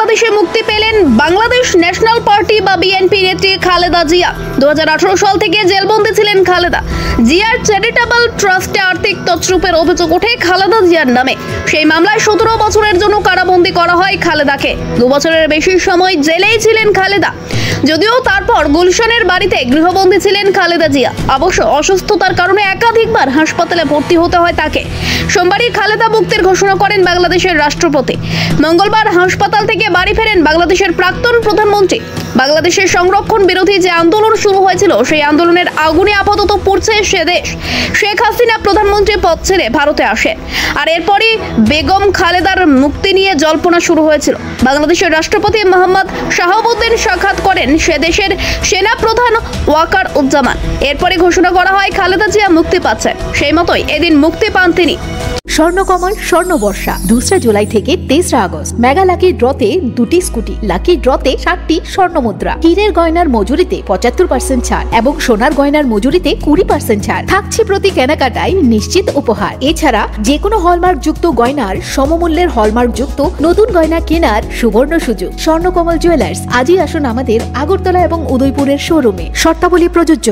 বাংলাদেশে মুক্তি পেলেন বাংলাদেশ ন্যাশনাল পার্টি বা বিএনপি নেত্রী খালেদা জিয়া। 2018 সাল থেকে জেলবন্দী ছিলেন খালেদা জিয়ার চ্যারিটেবল ট্রাস্টে আর্থিক তছরূপের অভিযোগ ওঠে খালেদা জিয়ার নামে। সেই মামলায় 17 বছরের জন্য কারাবন্দী করা হয় খালেদাকে। 2 বছরের বেশি সময় জেলেই ছিলেন খালেদা। যদিও তারপর গুলশানের বাড়িতে গৃহবন্দী ছিলেন খালেদা জিয়া। অবশ্য অসুস্থতার কারণে একাধিকবার হাসপাতালে ভর্তি হতে হয় তাকে। সোমবারই খালেদা মুক্তির ঘোষণা করেন বাংলাদেশের রাষ্ট্রপতি। মঙ্গলবার হাসপাতাল থেকে বাড়ি ফেরেন বাংলাদেশের প্রাক্তন প্রধানমন্ত্রী। বাংলাদেশের সংরক্ষণ বিরোধী যে আন্দোলন শুরু হয়েছিল সেই আন্দোলনের আগুনে আপাতত পুড়ছে সে দেশ। শেখ হাসিনা প্রধানমন্ত্রী পদ ছেড়ে ভারতে আসেন, আর এরপরই বেগম খালেদার মুক্তি নিয়ে জল্পনা শুরু হয়েছিল। বাংলাদেশের রাষ্ট্রপতি মোহাম্মদ শাহাবুদ্দিন সাক্ষাৎ করেন সে দেশের সেনা প্রধান ওয়াকার উজ্জামান। এরপরে ঘোষণা করা হয় খালেদা জিয়া মুক্তি পাচ্ছেন। সেই মতোই এদিন মুক্তি পান তিনি। স্বর্ণকমল স্বর্ণবর্ষা 2 জুলাই থেকে 23 আগস্ট। মেগা লাকি ড্রতে 2টি স্কুটি, লাকি ড্রতে 7টি স্বর্ণমুদ্রা, হীরের গয়নার মজুরিতে 75% ছাড় এবং সোনার গয়নার মজুরিতে 20% ছাড় থাকছে প্রতি কেনাকাটায় নিশ্চিত উপহার। এছাড়া যে কোনো হলমার্ক যুক্ত গয়নার সমমূল্যের হলমার্ক যুক্ত নতুন গয়না কেনার সুবর্ণ সুযোগ। স্বর্ণকমল জুয়েলার্স, আজই আসুন আমাদের আগরতলা এবং উদয়পুরের শোরুমে। শর্তাবলী প্রযোজ্য।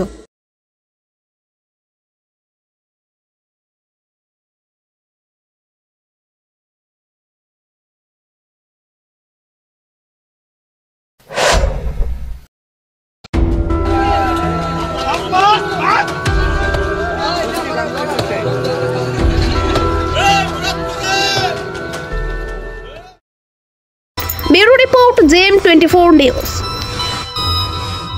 Bureau report JM24 news.